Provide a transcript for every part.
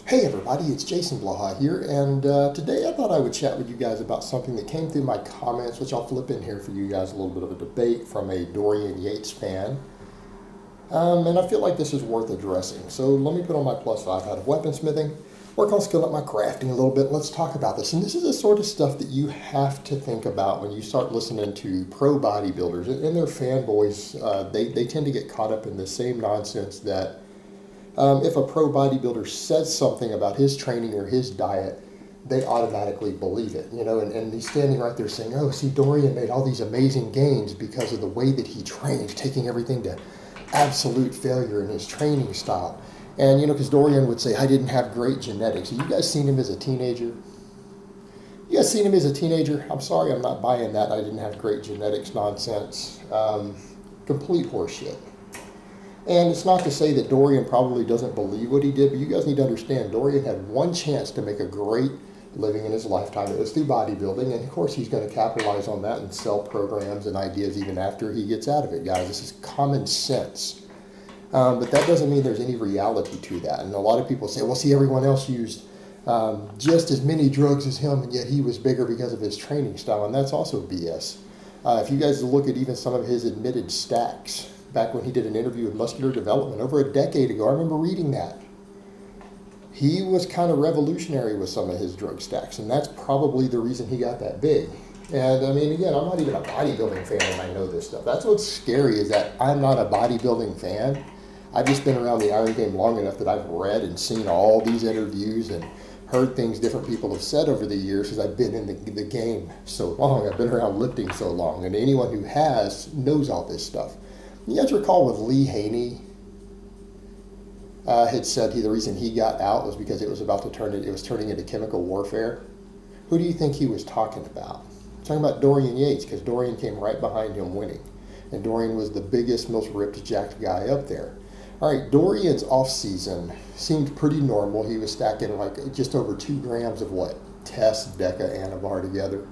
Hey everybody, it's Jason Blaha here, and today I thought I would chat with you guys about something that came through my comments, which I'll flip in here for you guys, a little bit of a debate from a Dorian Yates fan. And I feel like this is worth addressing. So let me put on my +5 out of weaponsmithing, work on skilling up my crafting a little bit. Let's talk about this. And this is the sort of stuff that you have to think about when you start listening to pro bodybuilders and their fanboys. They tend to get caught up in the same nonsense that if a pro bodybuilder says something about his training or his diet, they automatically believe it, and he's standing right there saying, oh, see, Dorian made all these amazing gains because of the way that he trains, taking everything to absolute failure in his training style. And, because Dorian would say, I didn't have great genetics. Have you guys seen him as a teenager? You guys seen him as a teenager? I'm sorry, I'm not buying that I didn't have great genetics nonsense. Complete horseshit. And it's not to say that Dorian probably doesn't believe what he did, but you guys need to understand Dorian had one chance to make a great living in his lifetime. It was through bodybuilding, and of course he's going to capitalize on that and sell programs and ideas even after he gets out of it, guys. This is common sense. But that doesn't mean there's any reality to that. And a lot of people say, well, see, everyone else used just as many drugs as him, and yet he was bigger because of his training style, and that's also BS. If you guys look at even some of his admitted stacks, back when he did an interview with Muscular Development over a decade ago, I remember reading that. He was kind of revolutionary with some of his drug stacks, and that's probably the reason he got that big. And I mean, again, I'm not even a bodybuilding fan and I know this stuff. That's what's scary, is that I'm not a bodybuilding fan. I've just been around the Iron Game long enough that I've read and seen all these interviews and heard things different people have said over the years, because I've been in the game so long. I've been around lifting so long, and anyone who has knows all this stuff. You guys recall with Lee Haney had said the reason he got out was because it was turning into chemical warfare. Who do you think he was talking about? Talking about Dorian Yates, because Dorian came right behind him winning. And Dorian was the biggest, most ripped, jacked guy up there. All right, Dorian's off-season seemed pretty normal. He was stacking like just over 2 grams of Test, Deca, Anavar together.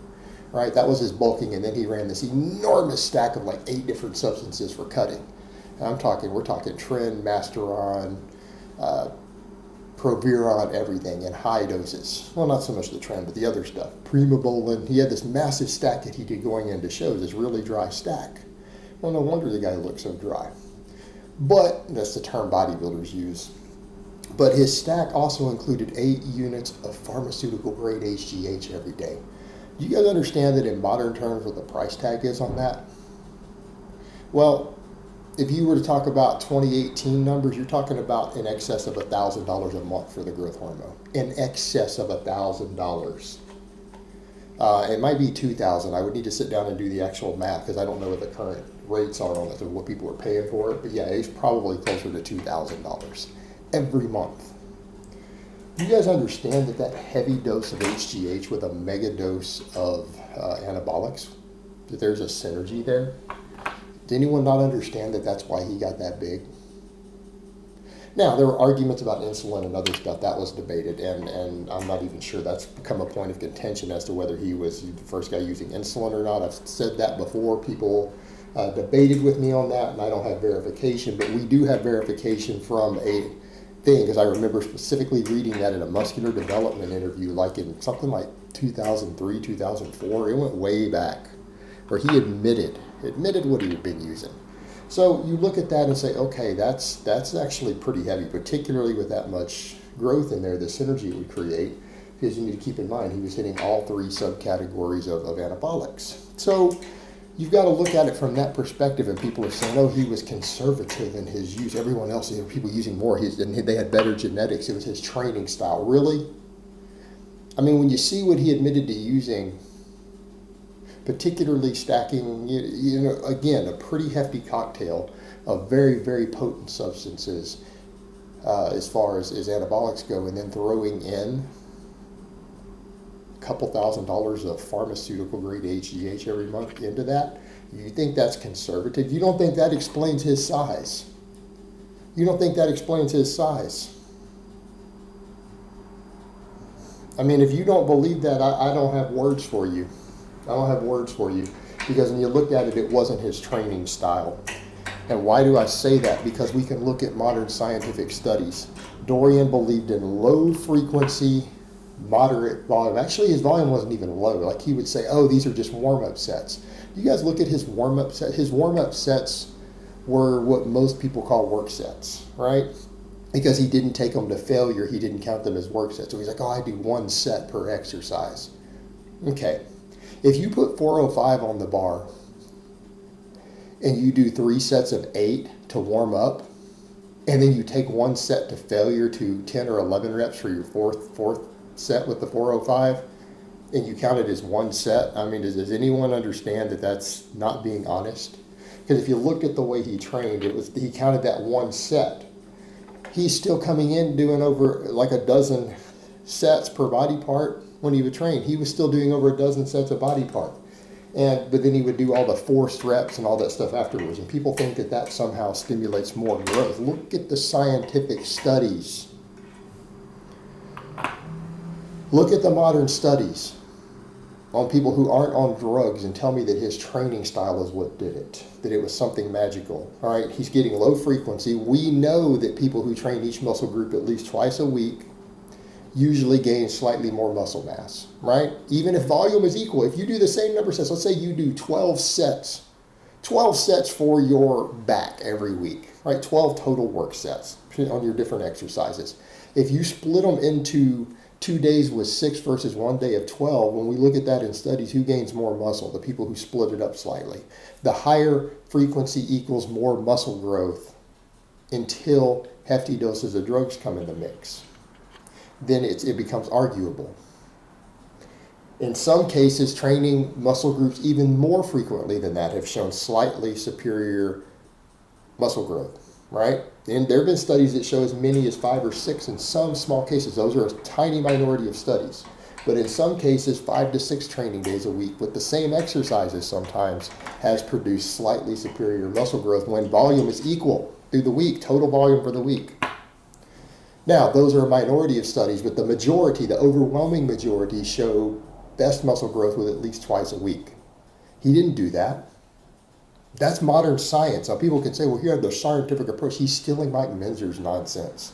Right, that was his bulking, and then he ran this enormous stack of like 8 different substances for cutting. And we're talking Tren, Masteron, Proviron, everything in high doses. Well, not so much the Tren, but the other stuff. Primobolan. He had this massive stack that he did going into shows, this really dry stack. Well, no wonder the guy looked so dry. But that's the term bodybuilders use. But his stack also included 8 units of pharmaceutical grade HGH every day. Do you guys understand that in modern terms what the price tag is on that? Well, if you were to talk about 2018 numbers, you're talking about in excess of $1,000 a month for the growth hormone. In excess of $1,000. It might be $2,000. I would need to sit down and do the actual math, because I don't know what the current rates are on it or what people are paying for it. But yeah, it's probably closer to $2,000 every month. Do you guys understand that heavy dose of HGH with a mega dose of anabolics, that there's a synergy there? Does anyone not understand that that's why he got that big? Now, there were arguments about insulin and other stuff. That was debated, and I'm not even sure that's become a point of contention as to whether he was the first guy using insulin or not. I've said that before. People debated with me on that, and I don't have verification, but we do have verification from a thing, because I remember specifically reading that in a Muscular Development interview, like in something like 2003, 2004. It went way back, where he admitted what he had been using. So you look at that and say, okay, that's actually pretty heavy, particularly with that much growth in there, the synergy it would create, because you need to keep in mind he was hitting all 3 subcategories of anabolics. So you've got to look at it from that perspective, and people are saying, oh, he was conservative in his use. Everyone else, people using more, and they had better genetics. It was his training style. Really? I mean, when you see what he admitted to using, particularly stacking, again, a pretty hefty cocktail of very, very potent substances as far as anabolics go, and then throwing in couple $1,000s of pharmaceutical grade HGH every month into that, you think that's conservative? You don't think that explains his size? You don't think that explains his size? I mean, if you don't believe that, I don't have words for you. I don't have words for you, because when you look at it, it wasn't his training style. And why do I say that? Because we can look at modern scientific studies. Dorian believed in low frequency, moderate volume. Actually, his volume wasn't even low. Like he would say, oh, these are just warm-up sets. You guys look at his warm-up set. His warm-up sets were what most people call work sets, right? Because he didn't take them to failure. He didn't count them as work sets. So he's like, oh, I do one set per exercise. Okay. If you put 405 on the bar and you do 3 sets of 8 to warm up, and then you take one set to failure to 10 or 11 reps for your fourth set with the 405, and you count it as one set, I mean, does anyone understand that that's not being honest? Because if you look at the way he trained, he counted that one set. He's still coming in doing over like a dozen sets per body part when he would train. He was still doing over a dozen sets of body part. But then he would do all the forced reps and all that stuff afterwards. And people think that that somehow stimulates more growth. Look at the scientific studies. Look at the modern studies on people who aren't on drugs and tell me that his training style is what did it, that it was something magical. All right, he's getting low frequency. We know that people who train each muscle group at least twice a week usually gain slightly more muscle mass, right? Even if volume is equal, if you do the same number of sets, let's say you do 12 sets for your back every week, right? 12 total work sets on your different exercises. If you split them into 2 days with 6 versus 1 day of 12, when we look at that in studies, who gains more muscle? The people who split it up slightly. The higher frequency equals more muscle growth until hefty doses of drugs come in the mix. Then it becomes arguable. In some cases, training muscle groups even more frequently than that have shown slightly superior muscle growth, right? And there have been studies that show as many as 5 or 6 in some small cases. Those are a tiny minority of studies. But in some cases, 5 to 6 training days a week with the same exercises sometimes has produced slightly superior muscle growth when volume is equal through the week, total volume for the week. Now, those are a minority of studies, but the majority, the overwhelming majority, show best muscle growth with at least twice a week. He didn't do that. That's modern science. Now, people can say, well, here, the scientific approach. He's stealing Mike Minzer's nonsense.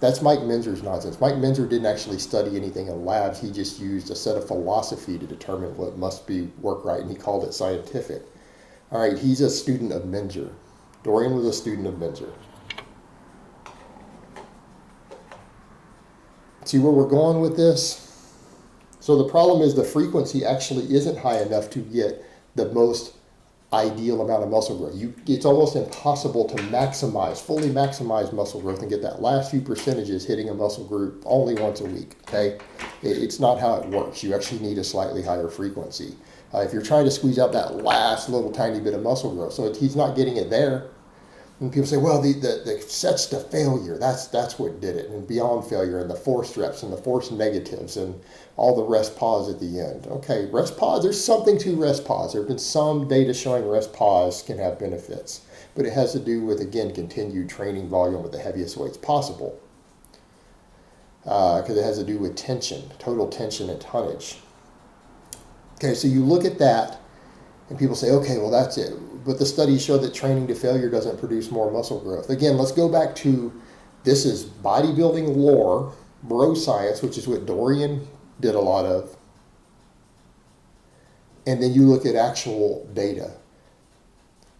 That's Mike Minzer's nonsense. Mike Minzer didn't actually study anything in labs. He just used a set of philosophy to determine what must be work right, and he called it scientific. All right, he's a student of Minzer. Dorian was a student of Minzer. See where we're going with this? So the problem is the frequency actually isn't high enough to get the most ideal amount of muscle growth. It's almost impossible to fully maximize muscle growth and get that last few percentages hitting a muscle group only once a week, okay? It's not how it works. You actually need a slightly higher frequency. If you're trying to squeeze out that last little tiny bit of muscle growth, so he's not getting it there. And people say, well, the sets to failure, that's what did it, and beyond failure, and the forced reps, and the forced negatives, and all the rest pause at the end. Okay, rest pause, there's something to rest pause. There have been some data showing rest pause can have benefits, but it has to do with, again, continued training volume with the heaviest weights possible. Because it has to do with tension, total tension and tonnage. Okay, so you look at that, and people say, okay, well, that's it. But the studies show that training to failure doesn't produce more muscle growth. Again, let's go back to, this is bodybuilding lore, bro science, which is what Dorian did a lot of. And then you look at actual data.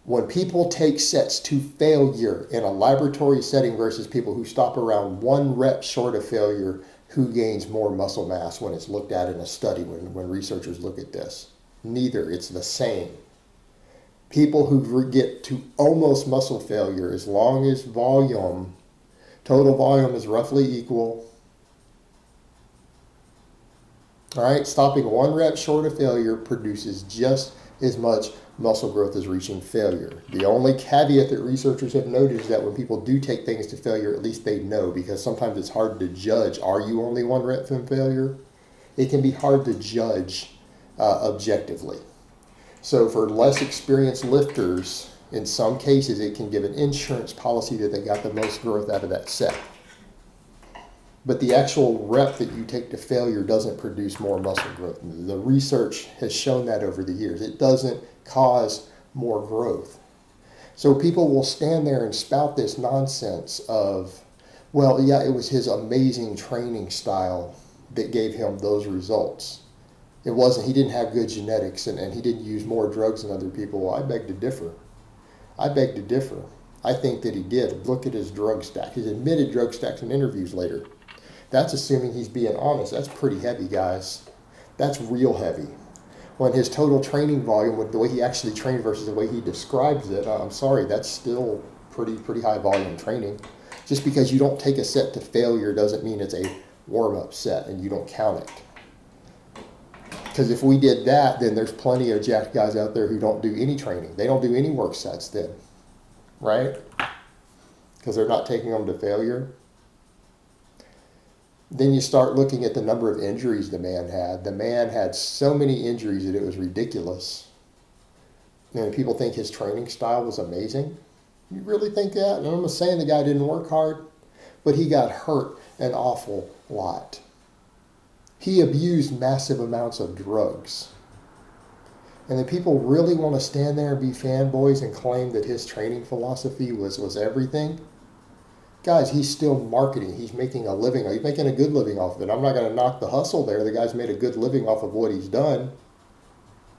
When people take sets to failure in a laboratory setting versus people who stop around 1 rep short of failure, who gains more muscle mass when it's looked at in a study, when researchers look at this? Neither. It's the same. People who get to almost muscle failure, as long as total volume is roughly equal. All right, stopping 1 rep short of failure produces just as much muscle growth as reaching failure. The only caveat that researchers have noted is that when people do take things to failure, at least they know, because sometimes it's hard to judge. Are you only 1 rep from failure? It can be hard to judge objectively. So for less experienced lifters, in some cases, it can give an insurance policy that they got the most growth out of that set. But the actual rep that you take to failure doesn't produce more muscle growth. The research has shown that over the years. It doesn't cause more growth. So people will stand there and spout this nonsense of, Well, yeah, it was his amazing training style that gave him those results. It wasn't, he didn't have good genetics and he didn't use more drugs than other people. Well, I beg to differ. I beg to differ. I think that he did. Look at his drug stack. His admitted drug stacks in interviews later. That's assuming he's being honest. That's pretty heavy, guys. That's real heavy. When his total training volume, with the way he actually trained versus the way he describes it, I'm sorry, that's still pretty high volume training. Just because you don't take a set to failure doesn't mean it's a warm-up set and you don't count it. Because if we did that, then there's plenty of jacked guys out there who don't do any training. They don't do any work sets then, right? Because they're not taking them to failure. Then you start looking at the number of injuries the man had. The man had so many injuries that it was ridiculous. And people think his training style was amazing. You really think that? And I'm not saying the guy didn't work hard, but he got hurt an awful lot. He abused massive amounts of drugs. And then people really want to stand there and be fanboys and claim that his training philosophy was everything. Guys, he's still marketing. He's making a living. He's making a good living off of it. I'm not going to knock the hustle there. The guy's made a good living off of what he's done.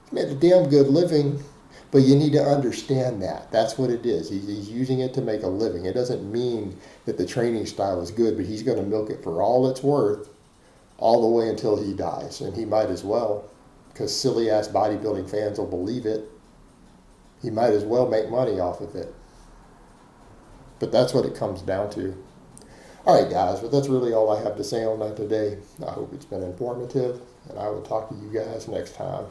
He's made a damn good living, but you need to understand that. That's what it is. He's using it to make a living. It doesn't mean that the training style is good, but he's going to milk it for all it's worth all the way until he dies. And he might as well, because silly-ass bodybuilding fans will believe it. He might as well make money off of it. But that's what it comes down to. All right, guys, but that's really all I have to say on that today. I hope it's been informative, and I will talk to you guys next time.